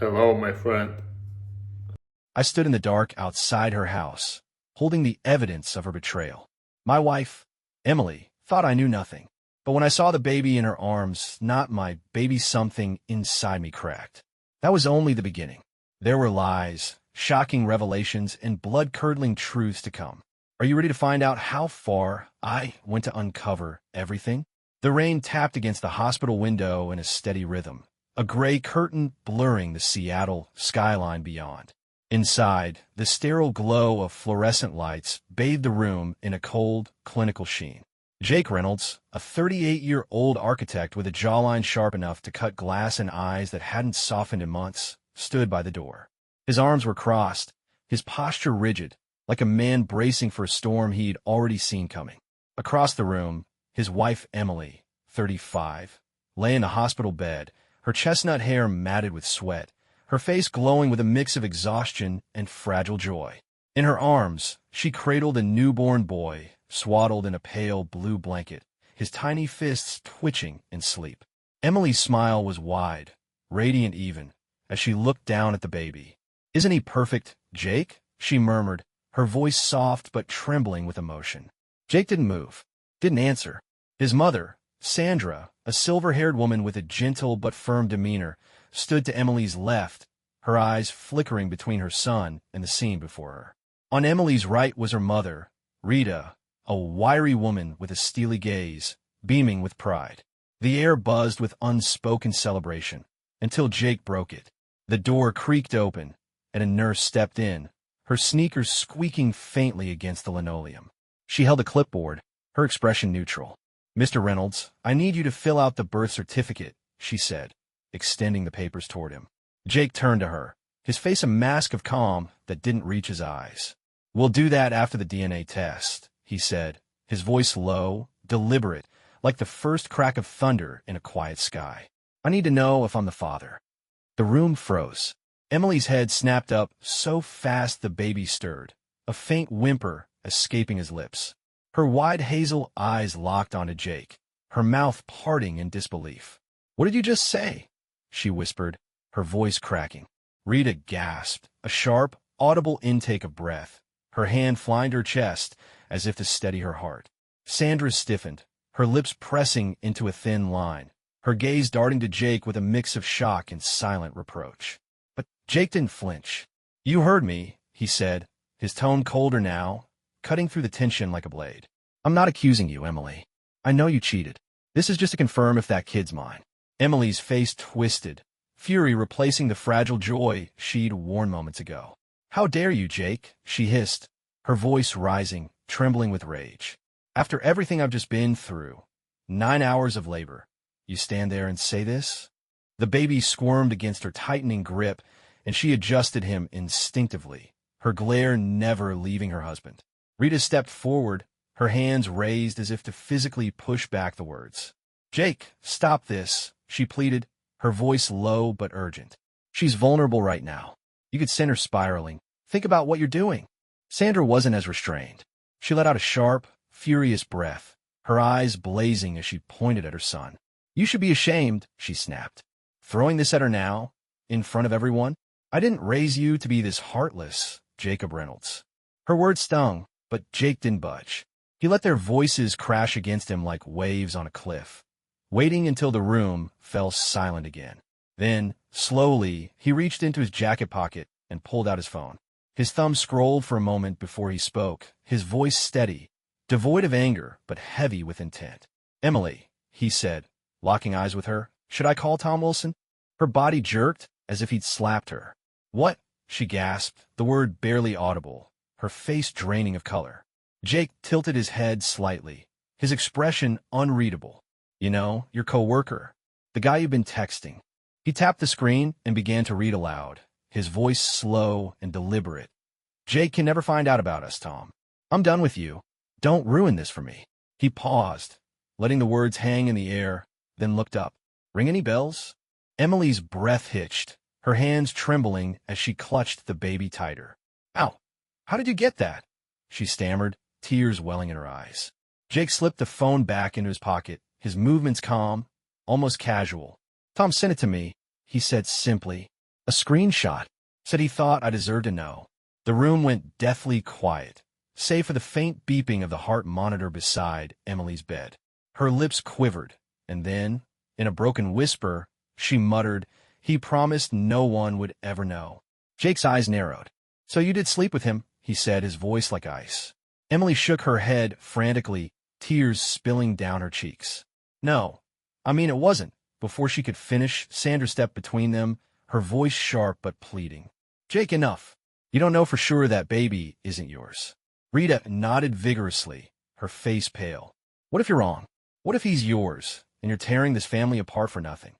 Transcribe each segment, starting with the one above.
Hello, my friend. I stood in the dark outside her house, holding the evidence of her betrayal. My wife, Emily, thought I knew nothing. But when I saw the baby in her arms, not my baby, something inside me cracked. That was only the beginning. There were lies, shocking revelations, and blood-curdling truths to come. Are you ready to find out how far I went to uncover everything? The rain tapped against the hospital window in a steady rhythm, a gray curtain blurring the Seattle skyline beyond. Inside, the sterile glow of fluorescent lights bathed the room in a cold, clinical sheen. Jake Reynolds, a 38-year-old architect with a jawline sharp enough to cut glass and eyes that hadn't softened in months, stood by the door. His arms were crossed, his posture rigid, like a man bracing for a storm he'd already seen coming. Across the room, his wife Emily, 35, lay in a hospital bed, her chestnut hair matted with sweat, her face glowing with a mix of exhaustion and fragile joy. In her arms, she cradled a newborn boy, swaddled in a pale blue blanket, his tiny fists twitching in sleep. Emily's smile was wide, radiant even, as she looked down at the baby. "Isn't he perfect, Jake?" she murmured, her voice soft but trembling with emotion. Jake didn't move, didn't answer. His mother, Sandra, a silver-haired woman with a gentle but firm demeanor, stood to Emily's left, her eyes flickering between her son and the scene before her. On Emily's right was her mother, Rita, a wiry woman with a steely gaze, beaming with pride. The air buzzed with unspoken celebration, until Jake broke it. The door creaked open, and a nurse stepped in, her sneakers squeaking faintly against the linoleum. She held a clipboard, her expression neutral. "Mr. Reynolds, I need you to fill out the birth certificate," she said, extending the papers toward him. Jake turned to her, his face a mask of calm that didn't reach his eyes. "We'll do that after the DNA test," he said, his voice low, deliberate, like the first crack of thunder in a quiet sky. "I need to know if I'm the father." The room froze. Emily's head snapped up so fast the baby stirred, a faint whimper escaping his lips. Her wide hazel eyes locked onto Jake, her mouth parting in disbelief. "What did you just say?" she whispered, her voice cracking. Rita gasped, a sharp, audible intake of breath, her hand flying to her chest as if to steady her heart. Sandra stiffened, her lips pressing into a thin line, her gaze darting to Jake with a mix of shock and silent reproach. But Jake didn't flinch. "You heard me," he said, his tone colder now, cutting through the tension like a blade. "I'm not accusing you, Emily. I know you cheated. This is just to confirm if that kid's mine." Emily's face twisted, fury replacing the fragile joy she'd worn moments ago. "How dare you, Jake?" she hissed, her voice rising, trembling with rage. "After everything I've just been through, 9 hours of labor, you stand there and say this?" The baby squirmed against her tightening grip, and she adjusted him instinctively, her glare never leaving her husband. Rita stepped forward, her hands raised as if to physically push back the words. "Jake, stop this," she pleaded, her voice low but urgent. "She's vulnerable right now. You could send her spiraling. Think about what you're doing." Sandra wasn't as restrained. She let out a sharp, furious breath, her eyes blazing as she pointed at her son. "You should be ashamed," she snapped. "Throwing this at her now, in front of everyone? I didn't raise you to be this heartless, Jacob Reynolds." Her words stung, but Jake didn't budge. He let their voices crash against him like waves on a cliff, waiting until the room fell silent again. Then, slowly, he reached into his jacket pocket and pulled out his phone. His thumb scrolled for a moment before he spoke, his voice steady, devoid of anger but heavy with intent. "Emily," he said, locking eyes with her, "should I call Tom Wilson?" Her body jerked as if he'd slapped her. "What?" she gasped, the word barely audible, her face draining of color. Jake tilted his head slightly, his expression unreadable. "You know, your coworker, the guy you've been texting." He tapped the screen and began to read aloud, his voice slow and deliberate. "Jake can never find out about us, Tom. I'm done with you. Don't ruin this for me." He paused, letting the words hang in the air, then looked up. "Ring any bells?" Emily's breath hitched, her hands trembling as she clutched the baby tighter. "Ow! How did you get that?" she stammered, tears welling in her eyes. Jake slipped the phone back into his pocket, his movements calm, almost casual. "Tom sent it to me," he said simply, A screenshot. Said he thought I deserved to know. The room went deathly quiet, save for the faint beeping of the heart monitor beside Emily's bed. Her lips quivered, and then, in a broken whisper, she muttered, "He promised no one would ever know." Jake's eyes narrowed. "So you did sleep with him," he said, his voice like ice. Emily shook her head frantically, tears spilling down her cheeks. "No, I mean it wasn't." Before she could finish, Sandra stepped between them, her voice sharp but pleading. "Jake, enough. You don't know for sure that baby isn't yours." Rita nodded vigorously, her face pale. "What if you're wrong? What if he's yours, and you're tearing this family apart for nothing?"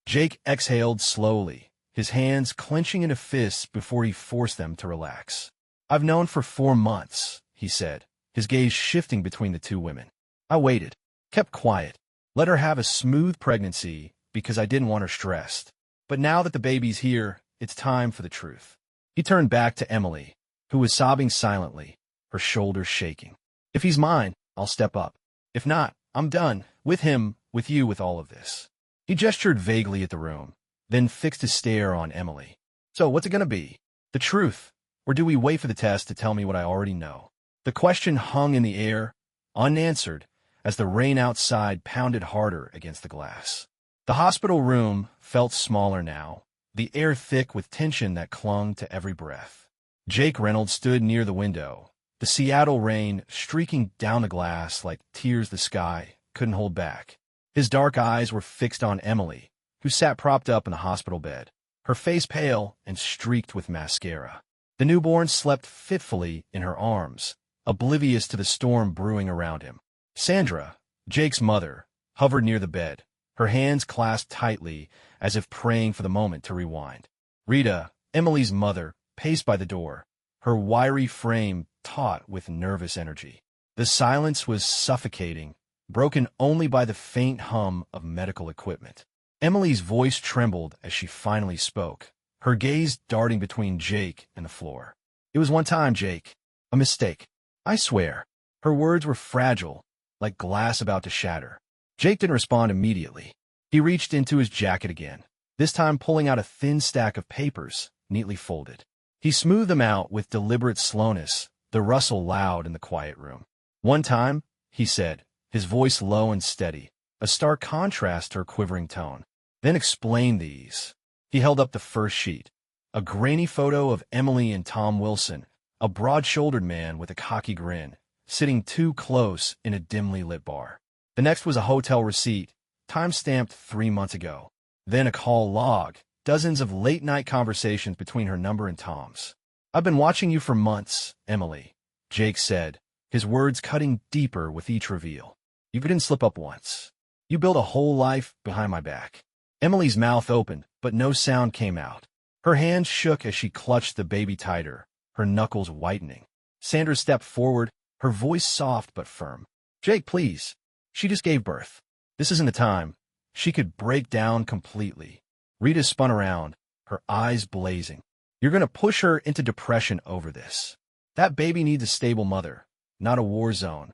Jake exhaled slowly, his hands clenching into fists before he forced them to relax. "I've known for 4 months," he said, his gaze shifting between the two women. "I waited, kept quiet, let her have a smooth pregnancy because I didn't want her stressed. But now that the baby's here, it's time for the truth." He turned back to Emily, who was sobbing silently, her shoulders shaking. "If he's mine, I'll step up. If not, I'm done. With him, with you, with all of this." He gestured vaguely at the room, then fixed his stare on Emily. "So what's it gonna be? The truth? Or do we wait for the test to tell me what I already know?" The question hung in the air, unanswered, as the rain outside pounded harder against the glass. The hospital room felt smaller now, the air thick with tension that clung to every breath. Jake Reynolds stood near the window, the Seattle rain streaking down the glass like tears the sky couldn't hold back. His dark eyes were fixed on Emily, who sat propped up in the hospital bed, her face pale and streaked with mascara. The newborn slept fitfully in her arms, oblivious to the storm brewing around him. Sandra, Jake's mother, hovered near the bed, her hands clasped tightly as if praying for the moment to rewind. Rita, Emily's mother, paced by the door, her wiry frame taut with nervous energy. The silence was suffocating, broken only by the faint hum of medical equipment. Emily's voice trembled as she finally spoke, her gaze darting between Jake and the floor. "It was one time, Jake. A mistake. I swear." Her words were fragile, like glass about to shatter. Jake didn't respond immediately. He reached into his jacket again, this time pulling out a thin stack of papers, neatly folded. He smoothed them out with deliberate slowness, the rustle loud in the quiet room. "One time," he said, his voice low and steady, a stark contrast to her quivering tone. "Then explain these." He held up the first sheet, a grainy photo of Emily and Tom Wilson, a broad-shouldered man with a cocky grin, sitting too close in a dimly lit bar. The next was a hotel receipt, time-stamped 3 months ago. Then a call log, dozens of late-night conversations between her number and Tom's. "I've been watching you for months, Emily," Jake said, his words cutting deeper with each reveal. "You didn't slip up once. You built a whole life behind my back." Emily's mouth opened, but no sound came out. Her hands shook as she clutched the baby tighter, her knuckles whitening. Sandra stepped forward, her voice soft but firm. "Jake, please. She just gave birth. This isn't the time." She could break down completely. Rita spun around, her eyes blazing. "You're going to push her into depression over this. That baby needs a stable mother, not a war zone."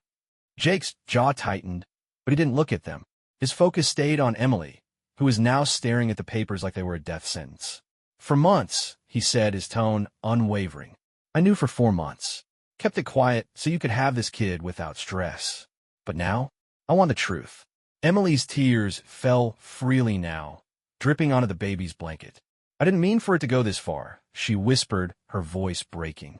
Jake's jaw tightened, but he didn't look at them. His focus stayed on Emily, who was now staring at the papers like they were a death sentence. "For months," he said, his tone unwavering. "I knew for 4 months. Kept it quiet so you could have this kid without stress. But now, I want the truth." Emily's tears fell freely now, dripping onto the baby's blanket. "I didn't mean for it to go this far," she whispered, her voice breaking.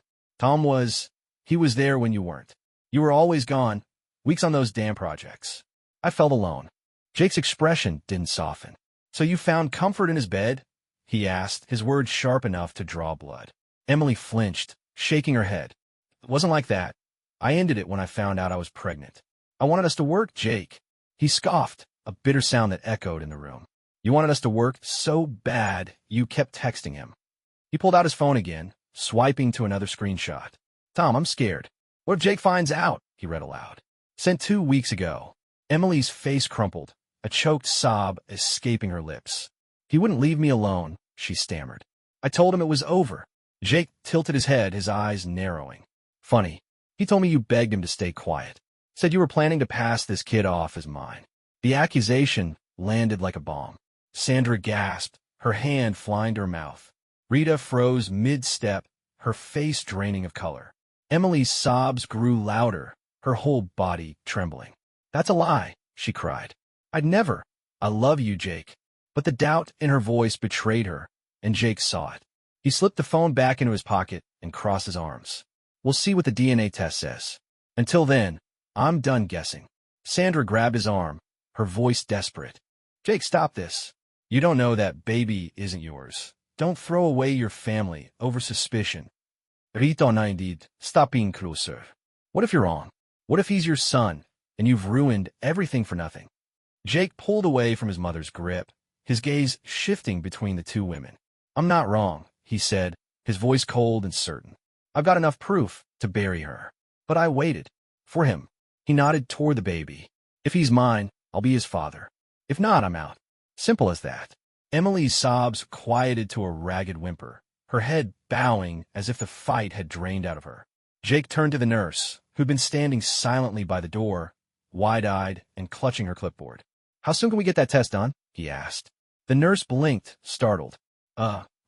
He was there when you weren't. You were always gone, weeks on those damn projects. I felt alone." Jake's expression didn't soften. "So you found comfort in his bed?" he asked, his words sharp enough to draw blood. Emily flinched, shaking her head. "It wasn't like that. I ended it when I found out I was pregnant. I wanted us to work, Jake." He scoffed, a bitter sound that echoed in the room. "You wanted us to work so bad you kept texting him." He pulled out his phone again, swiping to another screenshot. "Tom, I'm scared. What if Jake finds out?" he read aloud. "Sent 2 weeks ago." Emily's face crumpled, a choked sob escaping her lips. "He wouldn't leave me alone," she stammered. "I told him it was over." Jake tilted his head, his eyes narrowing. "Funny. He told me you begged him to stay quiet. Said you were planning to pass this kid off as mine." The accusation landed like a bomb. Sandra gasped, her hand flying to her mouth. Rita froze mid-step, her face draining of color. Emily's sobs grew louder, her whole body trembling. "That's a lie," she cried. "I'd never. I love you, Jake." But the doubt in her voice betrayed her, and Jake saw it. He slipped the phone back into his pocket and crossed his arms. "We'll see what the DNA test says. Until then, I'm done guessing." Sandra grabbed his arm, her voice desperate. "Jake, stop this. You don't know that baby isn't yours. Don't throw away your family over suspicion." "Rita indeed, stop being closer. What if you're wrong? What if he's your son, and you've ruined everything for nothing?" Jake pulled away from his mother's grip, his gaze shifting between the two women. "I'm not wrong," he said, his voice cold and certain. "I've got enough proof to bury her." But I waited. For him. He nodded toward the baby. "If he's mine, I'll be his father. If not, I'm out. Simple as that." Emily's sobs quieted to a ragged whimper, her head bowing as if the fight had drained out of her. Jake turned to the nurse, who'd been standing silently by the door, wide-eyed and clutching her clipboard. "How soon can we get that test done?" he asked. The nurse blinked, startled.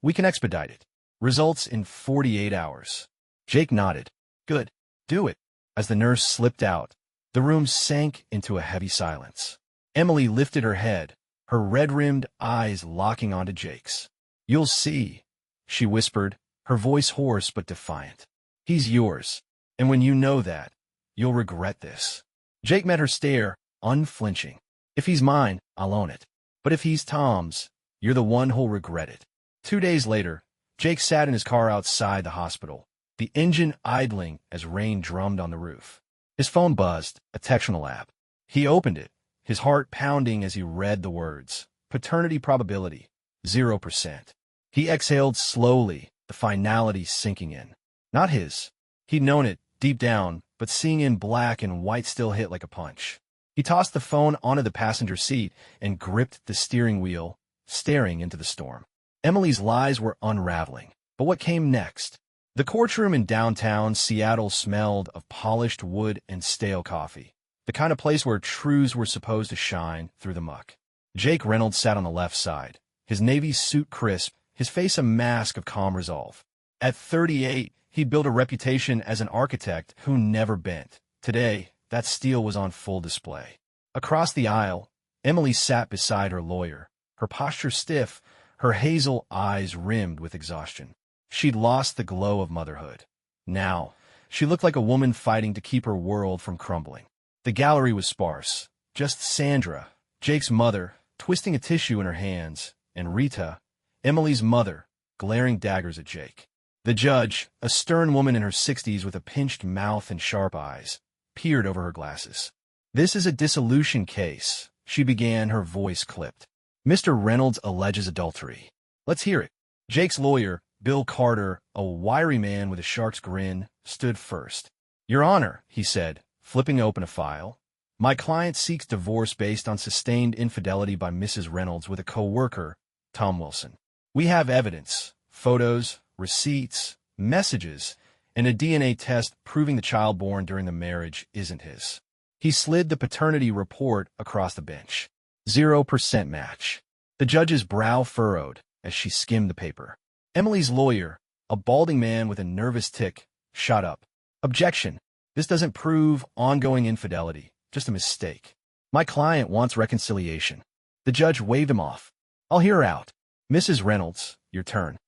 We can expedite it. Results in 48 hours." Jake nodded. "Good. Do it." As the nurse slipped out, the room sank into a heavy silence. Emily lifted her head, her red-rimmed eyes locking onto Jake's. "You'll see," she whispered, her voice hoarse but defiant. "He's yours, and when you know that, you'll regret this." Jake met her stare, unflinching. "If he's mine, I'll own it. But if he's Tom's, you're the one who'll regret it." 2 days later, Jake sat in his car outside the hospital, the engine idling as rain drummed on the roof. His phone buzzed, a text from the lab. He opened it, his heart pounding as he read the words. Paternity probability, 0%. He exhaled slowly, the finality sinking in. Not his. He'd known it, deep down, but seeing in black and white still hit like a punch. He tossed the phone onto the passenger seat and gripped the steering wheel, staring into the storm. Emily's lies were unraveling, but what came next? The courtroom in downtown Seattle smelled of polished wood and stale coffee, the kind of place where truths were supposed to shine through the muck. Jake Reynolds sat on the left side, his Navy suit crisp, his face a mask of calm resolve. At 38, he'd built a reputation as an architect who never bent. Today, that steel was on full display. Across the aisle, Emily sat beside her lawyer, her posture stiff, her hazel eyes rimmed with exhaustion. She'd lost the glow of motherhood. Now, she looked like a woman fighting to keep her world from crumbling. The gallery was sparse. Just Sandra, Jake's mother, twisting a tissue in her hands, and Rita, Emily's mother, glaring daggers at Jake. The judge, a stern woman in her 60s with a pinched mouth and sharp eyes, peered over her glasses. "This is a dissolution case," she began, her voice clipped. "Mr. Reynolds alleges adultery. Let's hear it." Jake's lawyer, Bill Carter, a wiry man with a shark's grin, stood first. "Your Honor," he said, flipping open a file, "my client seeks divorce based on sustained infidelity by Mrs. Reynolds with a co-worker, Tom Wilson. We have evidence, photos, receipts, messages, and a DNA test proving the child born during the marriage isn't his." He slid the paternity report across the bench. 0% match. The judge's brow furrowed as she skimmed the paper. Emily's lawyer, a balding man with a nervous tic, shot up. "Objection. This doesn't prove ongoing infidelity, just a mistake. My client wants reconciliation." The judge waved him off. "I'll hear her out. Mrs. Reynolds, your turn."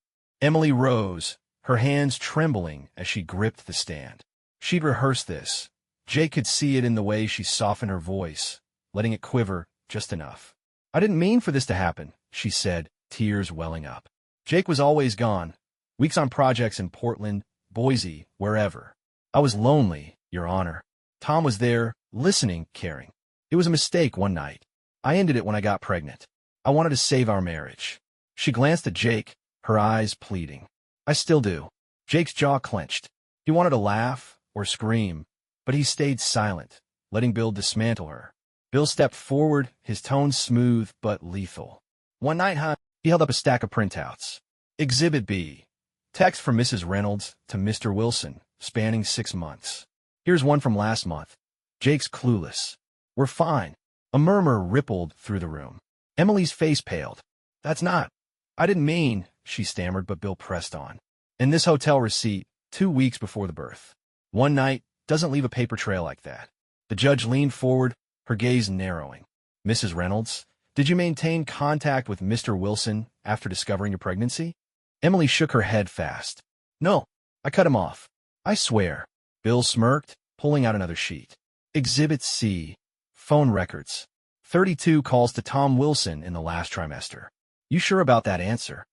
Emily rose, her hands trembling as she gripped the stand. She'd rehearsed this. Jake could see it in the way she softened her voice, letting it quiver just enough. "I didn't mean for this to happen," she said, tears welling up. "Jake was always gone, weeks on projects in Portland, Boise, wherever. I was lonely, Your Honor. Tom was there, listening, caring. It was a mistake one night. I ended it when I got pregnant. I wanted to save our marriage." She glanced at Jake, her eyes pleading. "I still do." Jake's jaw clenched. He wanted to laugh or scream, but he stayed silent, letting Bill dismantle her. Bill stepped forward, his tone smooth but lethal. "One night, huh?" He held up a stack of printouts. Exhibit B. Text from Mrs. Reynolds to Mr. Wilson, spanning 6 months. Here's one from last month. Jake's clueless. "We're fine." A murmur rippled through the room. Emily's face paled. "That's not." I didn't mean, she stammered, but Bill pressed on. In this hotel receipt, 2 weeks before the birth. One night doesn't leave a paper trail like that. The judge leaned forward, her gaze narrowing. Mrs. Reynolds, did you maintain contact with Mr. Wilson after discovering your pregnancy? Emily shook her head fast. No, I cut him off. I swear. Bill smirked, pulling out another sheet. Exhibit C. Phone records. 32 calls to Tom Wilson in the last trimester. You sure about that answer?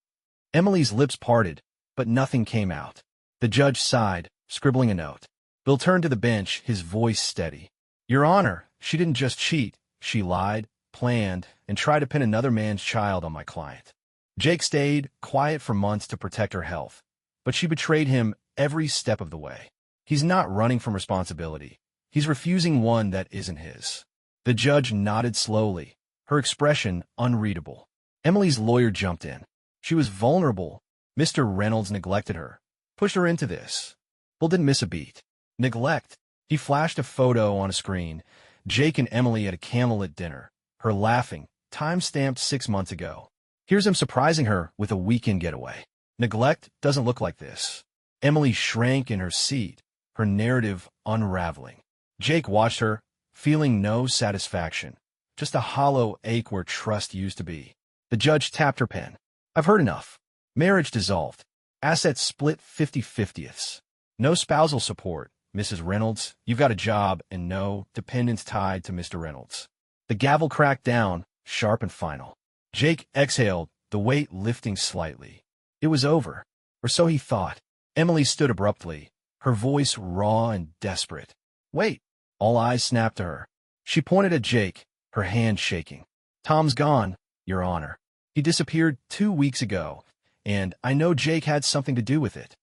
Emily's lips parted, but nothing came out. The judge sighed, scribbling a note. Bill turned to the bench, his voice steady. Your Honor, she didn't just cheat. She lied, planned, and tried to pin another man's child on my client. Jake stayed quiet for months to protect her health, but she betrayed him every step of the way. He's not running from responsibility. He's refusing one that isn't his. The judge nodded slowly, her expression unreadable. Emily's lawyer jumped in. She was vulnerable. Mr. Reynolds neglected her, pushed her into this. Bill didn't miss a beat. Neglect. He flashed a photo on a screen. Jake and Emily at a candlelit dinner. Her laughing, time-stamped 6 months ago. Here's him surprising her with a weekend getaway. Neglect doesn't look like this. Emily shrank in her seat, her narrative unraveling. Jake watched her, feeling no satisfaction, just a hollow ache where trust used to be. The judge tapped her pen. I've heard enough. Marriage dissolved. Assets split 50-50ths. No spousal support, Mrs. Reynolds. You've got a job and no dependents tied to Mr. Reynolds. The gavel cracked down, sharp and final. Jake exhaled, the weight lifting slightly. It was over, or so he thought. Emily stood abruptly, her voice raw and desperate. Wait. All eyes snapped to her. She pointed at Jake, her hand shaking. Tom's gone, Your Honor. He disappeared 2 weeks ago, and I know Jake had something to do with it.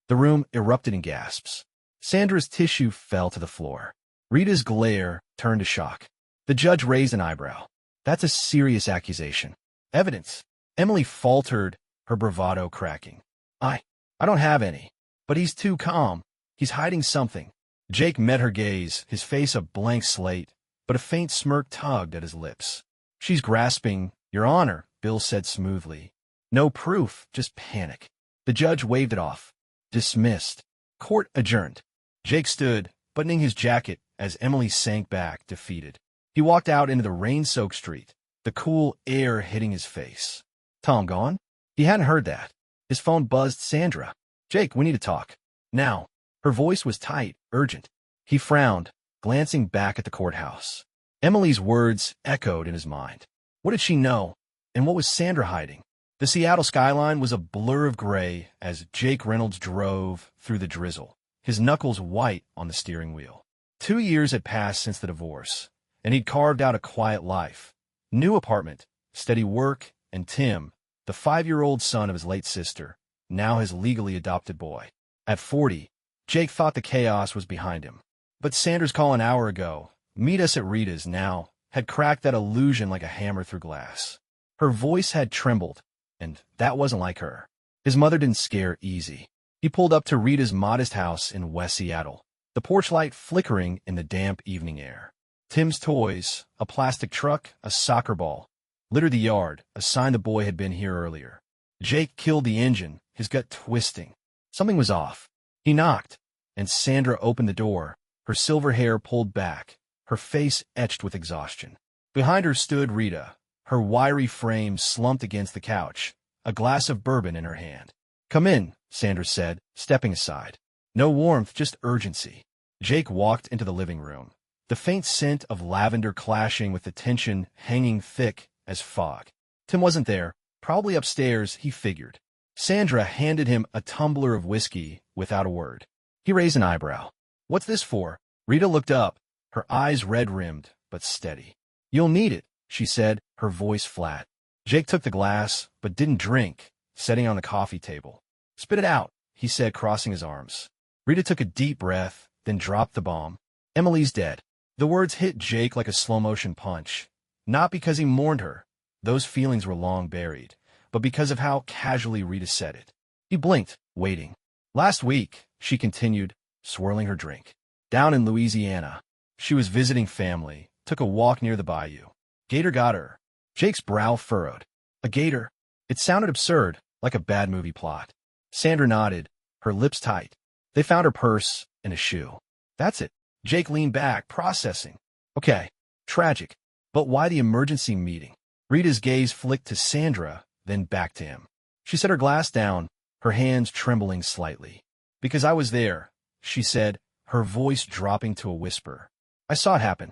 The room erupted in gasps. Sandra's tissue fell to the floor. Rita's glare turned to shock. The judge raised an eyebrow. That's a serious accusation. Evidence. Emily faltered, her bravado cracking. I don't have any. But he's too calm. He's hiding something. Jake met her gaze, his face a blank slate, but a faint smirk tugged at his lips. She's grasping. Your Honor, Bill said smoothly. No proof, just panic. The judge waved it off. Dismissed. Court adjourned. Jake stood, buttoning his jacket as Emily sank back, defeated. He walked out into the rain-soaked street, the cool air hitting his face. Tom gone? He hadn't heard that. His phone buzzed. Sandra. Jake, we need to talk. Now. Her voice was tight, urgent. He frowned, glancing back at the courthouse. Emily's words echoed in his mind. What did she know? And what was Sandra hiding? The Seattle skyline was a blur of gray as Jake Reynolds drove through the drizzle, his knuckles white on the steering wheel. 2 years had passed since the divorce, and he'd carved out a quiet life. New apartment, steady work, and Tim, the 5-year-old son of his late sister, now his legally adopted boy. At 40, Jake thought the chaos was behind him. But Sandra's call an hour ago, meet us at Rita's now, had cracked that illusion like a hammer through glass. Her voice had trembled, and that wasn't like her. His mother didn't scare easy. He pulled up to Rita's modest house in West Seattle, the porch light flickering in the damp evening air. Tim's toys, a plastic truck, a soccer ball, littered the yard, a sign the boy had been here earlier. Jake killed the engine, his gut twisting. Something was off. He knocked, and Sandra opened the door, her silver hair pulled back, her face etched with exhaustion. Behind her stood Rita, her wiry frame slumped against the couch, a glass of bourbon in her hand. Come in, Sandra said, stepping aside. No warmth, just urgency. Jake walked into the living room, the faint scent of lavender clashing with the tension hanging thick as fog. Tim wasn't there, probably upstairs, he figured. Sandra handed him a tumbler of whiskey without a word. He raised an eyebrow. What's this for? Rita looked up, her eyes red-rimmed, but steady. You'll need it, she said, her voice flat. Jake took the glass, but didn't drink, setting on the coffee table. Spit it out, he said, crossing his arms. Rita took a deep breath, then dropped the bomb. Emily's dead. The words hit Jake like a slow-motion punch. Not because he mourned her. Those feelings were long buried, but because of how casually Rita said it. He blinked, waiting. Last week, she continued, swirling her drink. Down in Louisiana. She was visiting family, took a walk near the bayou. Gator got her. Jake's brow furrowed. A gator? It sounded absurd, like a bad movie plot. Sandra nodded, her lips tight. They found her purse and a shoe. That's it. Jake leaned back, processing. Okay, tragic. But why the emergency meeting? Rita's gaze flicked to Sandra, then back to him. She set her glass down, her hands trembling slightly. Because I was there, she said, her voice dropping to a whisper. I saw it happen.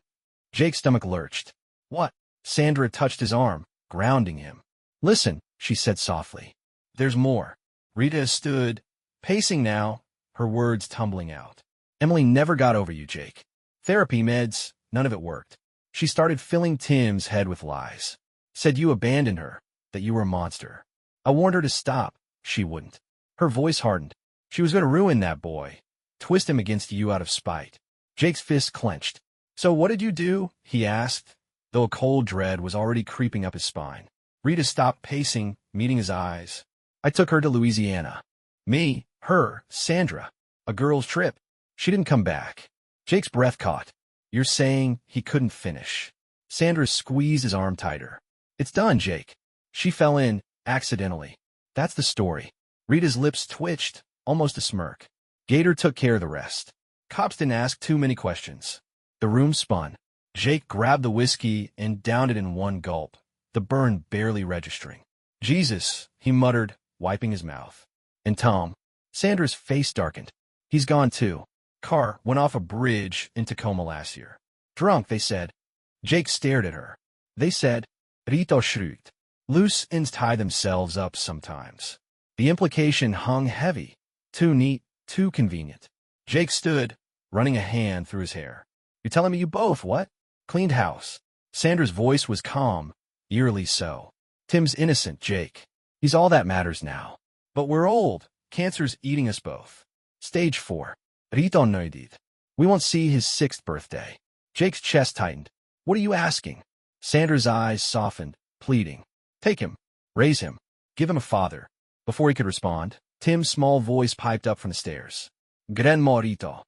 Jake's stomach lurched. What? Sandra touched his arm, grounding him. Listen, she said softly. There's more. Rita stood, pacing now, her words tumbling out. Emily never got over you, Jake. Therapy, meds, none of it worked. She started filling Tim's head with lies. Said you abandoned her, that you were a monster. I warned her to stop. She wouldn't. Her voice hardened. She was going to ruin that boy. Twist him against you out of spite. Jake's fist clenched. So what did you do? He asked, though a cold dread was already creeping up his spine. Rita stopped pacing, meeting his eyes. I took her to Louisiana. Me, her, Sandra. A girl's trip. She didn't come back. Jake's breath caught. You're saying he couldn't finish. Sandra squeezed his arm tighter. It's done, Jake. She fell in, accidentally. That's the story. Rita's lips twitched, almost a smirk. Gator took care of the rest. Cops didn't ask too many questions. The room spun. Jake grabbed the whiskey and downed it in one gulp, the burn barely registering. Jesus, he muttered, wiping his mouth. And Tom. Sandra's face darkened. He's gone too. Car went off a bridge in Tacoma last year. Drunk, they said. Jake stared at her. They said, Rito shrieked. Loose ends tie themselves up sometimes. The implication hung heavy. Too neat, too convenient. Jake stood, running a hand through his hair. You're telling me you both, what? Cleaned house. Sandra's voice was calm, eerily so. Tim's innocent, Jake. He's all that matters now. But we're old. Cancer's eating us both. Stage 4. Rito noidid. We won't see his 6th birthday. Jake's chest tightened. What are you asking? Sandra's eyes softened, pleading. Take him. Raise him. Give him a father. Before he could respond, Tim's small voice piped up from the stairs. Gran Morito.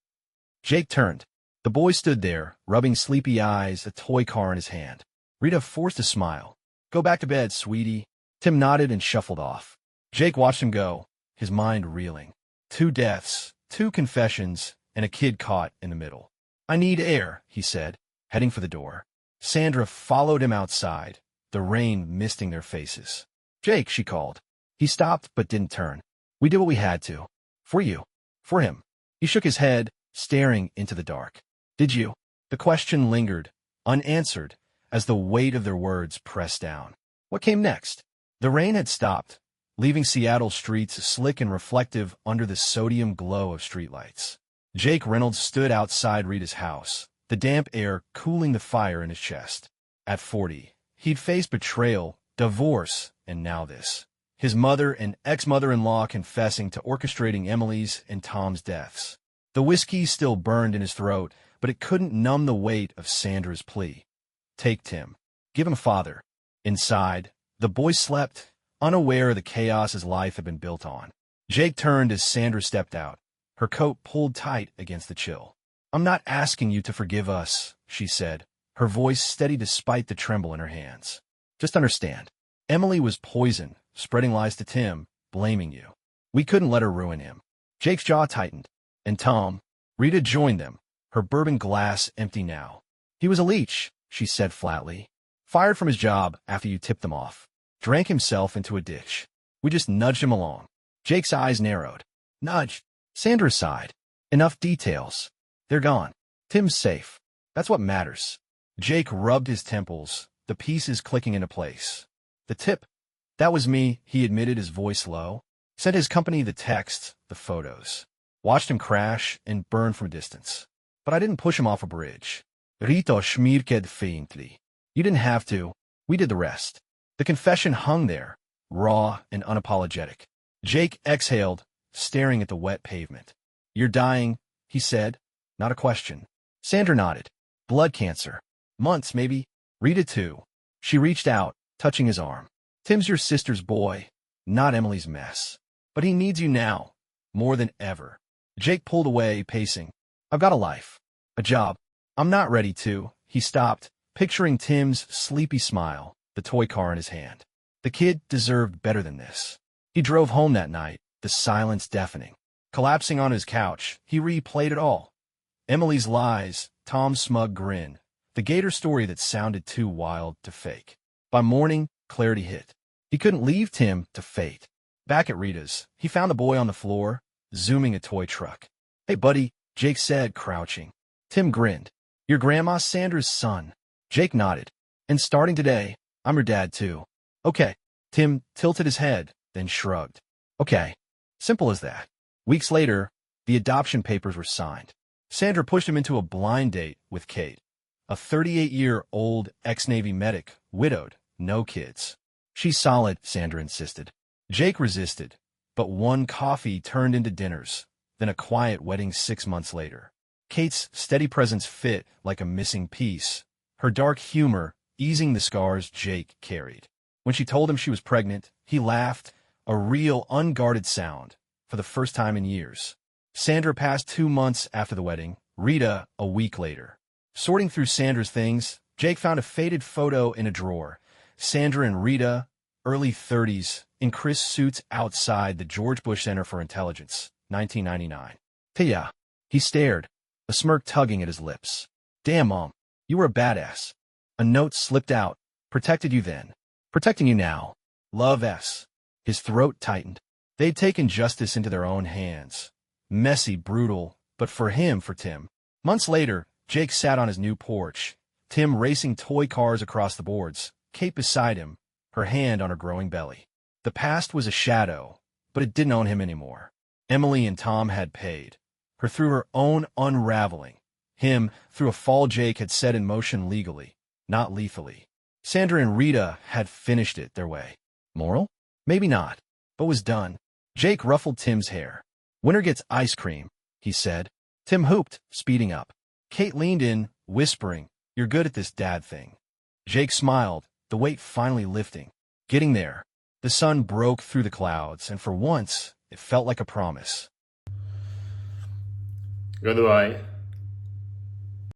Jake turned. The boy stood there, rubbing sleepy eyes, a toy car in his hand. Rita forced a smile. Go back to bed, sweetie. Tim nodded and shuffled off. Jake watched him go, his mind reeling. 2 deaths, 2 confessions, and a kid caught in the middle. I need air, he said, heading for the door. Sandra followed him outside, the rain misting their faces. Jake, she called. He stopped but didn't turn. We did what we had to. For you. For him. He shook his head, staring into the dark. Did you? The question lingered, unanswered, as the weight of their words pressed down. What came next? The rain had stopped, leaving Seattle streets slick and reflective under the sodium glow of streetlights. Jake Reynolds stood outside Rita's house, the damp air cooling the fire in his chest. At 40, he'd faced betrayal, divorce, and now this. His mother and ex-mother-in-law confessing to orchestrating Emily's and Tom's deaths. The whiskey still burned in his throat, but it couldn't numb the weight of Sandra's plea. Take Tim. Give him a father. Inside, the boy slept, unaware of the chaos his life had been built on. Jake turned as Sandra stepped out, her coat pulled tight against the chill. I'm not asking you to forgive us, she said, her voice steady despite the tremble in her hands. Just understand. Emily was poison, spreading lies to Tim, blaming you. We couldn't let her ruin him. Jake's jaw tightened. And Tom. Rita joined them, her bourbon glass empty now. He was a leech, she said flatly. Fired from his job after you tipped him off. Drank himself into a ditch. We just nudged him along. Jake's eyes narrowed. Nudge. Sandra sighed. Enough details. They're gone. Tim's safe. That's what matters. Jake rubbed his temples, the pieces clicking into place. The tip. That was me, he admitted, his voice low. Sent his company the texts, the photos. Watched him crash and burn from a distance. But I didn't push him off a bridge. Rito schmierked faintly. You didn't have to. We did the rest. The confession hung there, raw and unapologetic. Jake exhaled, staring at the wet pavement. You're dying, he said. Not a question. Sandra nodded. Blood cancer. Months, maybe. Rita too. She reached out, touching his arm. Tim's your sister's boy, not Emily's mess. But he needs you now, more than ever. Jake pulled away, pacing. I've got a life. A job. I'm not ready to. He stopped, picturing Tim's sleepy smile, the toy car in his hand. The kid deserved better than this. He drove home that night, the silence deafening. Collapsing on his couch, he replayed it all. Emily's lies, Tom's smug grin, the Gator story that sounded too wild to fake. By morning, clarity hit. He couldn't leave Tim to fate. Back at Rita's, he found the boy on the floor, zooming a toy truck. "Hey, buddy," Jake said, crouching. Tim grinned. "Your grandma Sandra's son." Jake nodded. "And starting today, I'm your dad, too." "Okay." Tim tilted his head, then shrugged. "Okay." Simple as that. Weeks later, the adoption papers were signed. Sandra pushed him into a blind date with Kate, a 38-year-old ex-Navy medic, widowed, no kids. "She's solid," Sandra insisted. Jake resisted, but one coffee turned into dinners, then a quiet wedding 6 months later. Kate's steady presence fit like a missing piece, her dark humor easing the scars Jake carried. When she told him she was pregnant, he laughed, a real, unguarded sound, for the first time in years. Sandra passed 2 months after the wedding, Rita a week later. Sorting through Sandra's things, Jake found a faded photo in a drawer. Sandra and Rita, early 30s, in crisp suits outside the George Bush Center for Intelligence, 1999. "Tia." He stared, a smirk tugging at his lips. "Damn, Mom, you were a badass." A note slipped out. "Protected you then. Protecting you now. Love S." His throat tightened. They'd taken justice into their own hands. Messy, brutal, but for Tim. Months later, Jake sat on his new porch, Tim racing toy cars across the boards, Kate beside him, her hand on her growing belly. The past was a shadow, but it didn't own him anymore. Emily and Tom had paid, her through her own unraveling, him through a fall Jake had set in motion legally, not lethally. Sandra and Rita had finished it their way. Moral? Maybe not, but was done. Jake ruffled Tim's hair. "Winner gets ice cream," he said. Tim hooped, speeding up. Kate leaned in, whispering, "You're good at this dad thing." Jake smiled, the weight finally lifting. Getting there. The sun broke through the clouds, and for once, it felt like a promise. Goodbye.